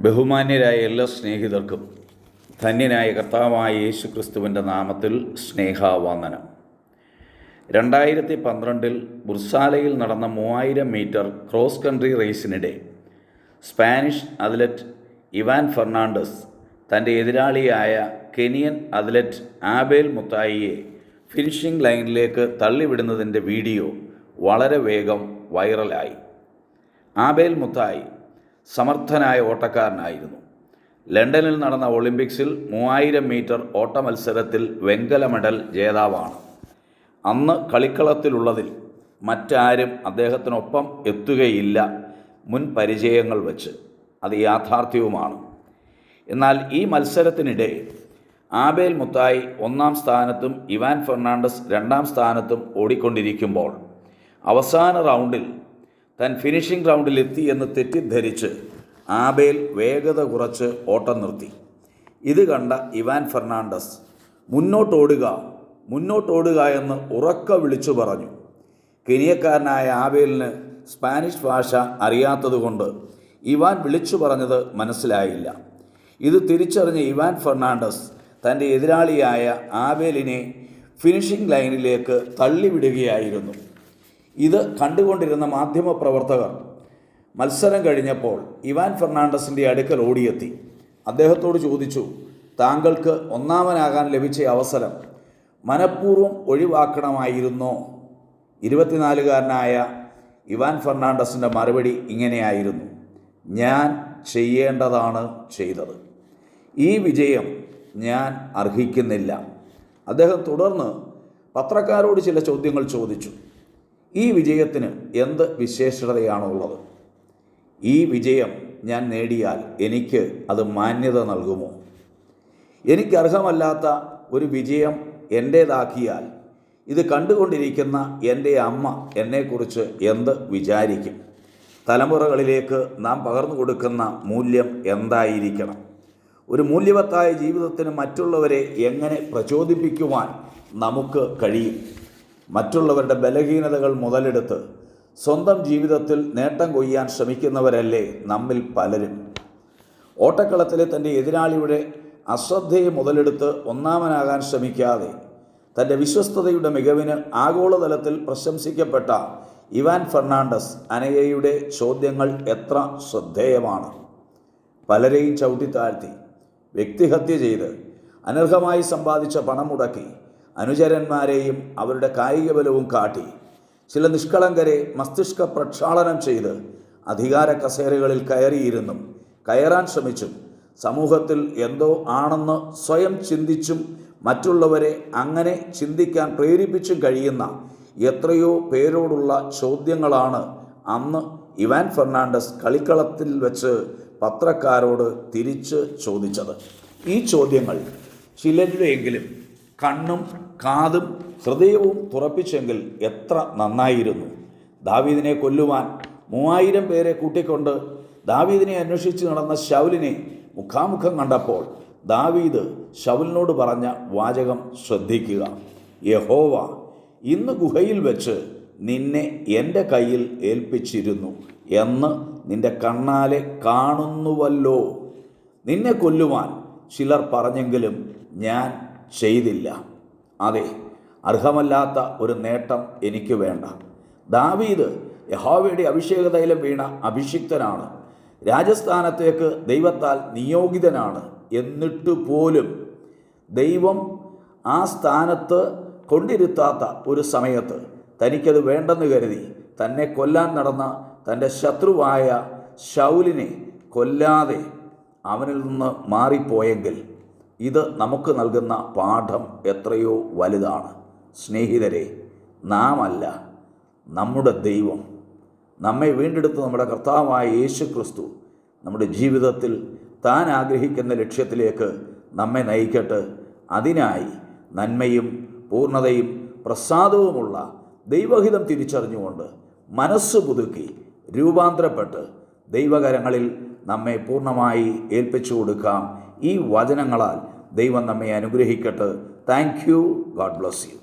ബഹുമാന്യരായ എല്ലാ സ്നേഹിതർക്കും ധന്യനായ കർത്താവായ യേശു ക്രിസ്തുവിൻ്റെ നാമത്തിൽ സ്നേഹാവന്ദനം. 2012 ബുർസാലയിൽ നടന്ന 3000 മീറ്റർ ക്രോസ് കൺട്രി റേസിനിടെ സ്പാനിഷ് അത്ലറ്റ് ഇവാൻ ഫെർണാണ്ടസ് തൻ്റെ എതിരാളിയായ കെനിയൻ അത്ലറ്റ് ആബേൽ മുത്തായിയെ ഫിനിഷിംഗ് ലൈനിലേക്ക് തള്ളിവിടുന്നതിൻ്റെ വീഡിയോ വളരെ വേഗം വൈറലായി. ആബേൽ മുത്തായി സമർത്ഥനായ ഓട്ടക്കാരനായിരുന്നു. ലണ്ടനിൽ നടന്ന ഒളിമ്പിക്സിൽ 3000 മീറ്റർ ഓട്ട മത്സരത്തിൽ വെങ്കല മെഡൽ ജേതാവാണ്. അന്ന് കളിക്കളത്തിലുള്ളതിൽ മറ്റാരും അദ്ദേഹത്തിനൊപ്പം എത്തുകയില്ല, മുൻ പരിചയങ്ങൾ വച്ച്. അത് യാഥാർത്ഥ്യവുമാണ്. എന്നാൽ ഈ മത്സരത്തിനിടെ ആബേൽ മുത്തായി 1-ാം സ്ഥാനത്തും ഇവാൻ ഫെർണാണ്ടസ് 2-ാം സ്ഥാനത്തും ഓടിക്കൊണ്ടിരിക്കുമ്പോൾ അവസാന റൗണ്ടിൽ താൻ ഫിനിഷിംഗ് റൗണ്ടിലെത്തി എന്ന് തെറ്റിദ്ധരിച്ച് ആബേൽ വേഗത കുറച്ച് ഓട്ടം നിർത്തി. ഇത് കണ്ട ഇവാൻ ഫെർണാണ്ടസ് മുന്നോട്ടോടുക എന്ന് ഉറക്കെ വിളിച്ചു പറഞ്ഞു. കെനിയക്കാരനായ ആബേലിന് സ്പാനിഷ് ഭാഷ അറിയാത്തതുകൊണ്ട് ഇവാൻ വിളിച്ചു പറഞ്ഞത് മനസ്സിലായില്ല. ഇത് തിരിച്ചറിഞ്ഞ ഇവാൻ ഫെർണാണ്ടസ് തൻ്റെ എതിരാളിയായ ആബേലിനെ ഫിനിഷിംഗ് ലൈനിലേക്ക് തള്ളിവിടുകയായിരുന്നു. ഇത് കണ്ടുകൊണ്ടിരുന്ന മാധ്യമപ്രവർത്തകർ മത്സരം കഴിഞ്ഞപ്പോൾ ഇവാൻ ഫെർണാണ്ടസിൻ്റെ അടുക്കൽ ഓടിയെത്തി. അദ്ദേഹത്തോട് ചോദിച്ചു, താങ്കൾക്ക് ഒന്നാമനാകാൻ ലഭിച്ച അവസരം മനഃപൂർവ്വം ഒഴിവാക്കണമായിരുന്നോ? 24-കാരനായ ഇവാൻ ഫെർണാണ്ടസിൻ്റെ മറുപടി ഇങ്ങനെയായിരുന്നു: ഞാൻ ചെയ്യേണ്ടതാണ് ചെയ്തത്. ഈ വിജയം ഞാൻ അർഹിക്കുന്നില്ല. അദ്ദേഹം തുടർന്ന് പത്രക്കാരോട് ചില ചോദ്യങ്ങൾ ചോദിച്ചു. ഈ വിജയത്തിന് എന്ത് വിശേഷതയാണുള്ളത്? ഈ വിജയം ഞാൻ നേടിയാൽ എനിക്ക് അത് മാന്യത നൽകുമോ? എനിക്കർഹമല്ലാത്ത ഒരു വിജയം എൻ്റേതാക്കിയാൽ ഇത് കണ്ടുകൊണ്ടിരിക്കുന്ന എൻ്റെ അമ്മ എന്നെക്കുറിച്ച് എന്ത് വിചാരിക്കും? തലമുറകളിലേക്ക് നാം പകർന്നു കൊടുക്കുന്ന മൂല്യം എന്തായിരിക്കണം? ഒരു മൂല്യവത്തായ ജീവിതത്തിന് മറ്റുള്ളവരെ എങ്ങനെ പ്രചോദിപ്പിക്കുവാൻ നമുക്ക് കഴിയും? മറ്റുള്ളവരുടെ ബലഹീനതകൾ മുതലെടുത്ത് സ്വന്തം ജീവിതത്തിൽ നേട്ടം കൊയ്യാൻ ശ്രമിക്കുന്നവരല്ലേ നമ്മിൽ പലരും. ഓട്ടക്കളത്തിലെ തൻ്റെ എതിരാളിയുടെ അശ്രദ്ധയെ മുതലെടുത്ത് ഒന്നാമനാകാൻ ശ്രമിക്കാതെ തൻ്റെ വിശ്വസ്തതയുടെ മികവിന് ആഗോളതലത്തിൽ പ്രശംസിക്കപ്പെട്ട ഇവാൻ ഫെർണാണ്ടസ് അനയയുടെ ചോദ്യങ്ങൾ എത്ര ശ്രദ്ധേയമാണ്. പലരെയും ചവിട്ടിത്താഴ്ത്തി, വ്യക്തിഹത്യ ചെയ്ത് അനർഹമായി സമ്പാദിച്ച പണം മുടക്കി അനുചരന്മാരെയും അവരുടെ കായിക ബലവും കാട്ടി ചില നിഷ്കളങ്കരെ മസ്തിഷ്ക പ്രക്ഷാളനം ചെയ്ത് അധികാര കസേരകളിൽ കയറിയിരുന്നും കയറാൻ ശ്രമിച്ചും സമൂഹത്തിൽ എന്തോ ആണെന്ന് സ്വയം ചിന്തിച്ചും മറ്റുള്ളവരെ അങ്ങനെ ചിന്തിക്കാൻ പ്രേരിപ്പിച്ചും കഴിയുന്ന എത്രയോ പേരോടുള്ള ചോദ്യങ്ങളാണ് അന്ന് ഇവാൻ ഫെർണാണ്ടസ് കളിക്കളത്തിൽ വെച്ച് പത്രക്കാരോട് തിരിച്ച് ചോദിച്ചത്. ഈ ചോദ്യങ്ങൾ ചിലരുടെയെങ്കിലും കണ്ണും കാതും ഹൃദയവും തുറപ്പിച്ചെങ്കിൽ എത്ര നന്നായിരുന്നു. ദാവീദിനെ കൊല്ലുവാൻ 3000 പേരെ കൂട്ടിക്കൊണ്ട് ദാവീദിനെ അന്വേഷിച്ച് നടന്ന ശൗലിനെ മുഖാമുഖം കണ്ടപ്പോൾ ദാവീദ് ശൗലിനോട് പറഞ്ഞ വാചകം ശ്രദ്ധിക്കുക: യഹോവ ഇന്ന് ഗുഹയിൽ വെച്ച് നിന്നെ എൻ്റെ കയ്യിൽ ഏൽപ്പിച്ചിരുന്നു എന്ന് നിൻ്റെ കണ്ണാലെ കാണുന്നുവല്ലോ. നിന്നെ കൊല്ലുവാൻ ചിലർ പറഞ്ഞെങ്കിലും ഞാൻ ചെയ്തില്ല. അതെ, അർഹമല്ലാത്ത ഒരു നേട്ടം എനിക്ക് വേണ്ട. ദാവീദ് യഹോവയുടെ അഭിഷേകതൈലം വീണ അഭിഷിക്തനാണ്, രാജസ്ഥാനത്തേക്ക് ദൈവത്താൽ നിയോഗിതനാണ്. എന്നിട്ട് പോലും ദൈവം ആ സ്ഥാനത്ത് കൊണ്ടിരുത്താത്ത ഒരു സമയത്ത് തനിക്കത് വേണ്ടെന്ന് കരുതി തന്നെ കൊല്ലാൻ നടന്ന തൻ്റെ ശത്രുവായ ശൗലിനെ കൊല്ലാതെ അവനിൽ നിന്ന് മാറിപ്പോയെങ്കിൽ ഇത് നമുക്ക് നൽകുന്ന പാഠം എത്രയോ വലുതാണ്. സ്നേഹിതരെ, നാം അല്ല, നമ്മുടെ ദൈവം, നമ്മെ വീണ്ടെടുത്ത് നമ്മുടെ കർത്താവായ യേശു ക്രിസ്തു നമ്മുടെ ജീവിതത്തിൽ താൻ ആഗ്രഹിക്കുന്ന ലക്ഷ്യത്തിലേക്ക് നമ്മെ നയിക്കട്ടെ. അതിനായി നന്മയും പൂർണ്ണതയും പ്രസാദവുമുള്ള ദൈവഹിതം തിരിച്ചറിഞ്ഞുകൊണ്ട് മനസ്സ് പുതുക്കി രൂപാന്തരപ്പെട്ട് ദൈവകരങ്ങളിൽ നമ്മെ പൂർണ്ണമായി ഏൽപ്പിച്ചു കൊടുക്കാം. ഈ വചനങ്ങളാൽ ദൈവം നമ്മെ അനുഗ്രഹിക്കട്ടെ. Thank you. God bless you.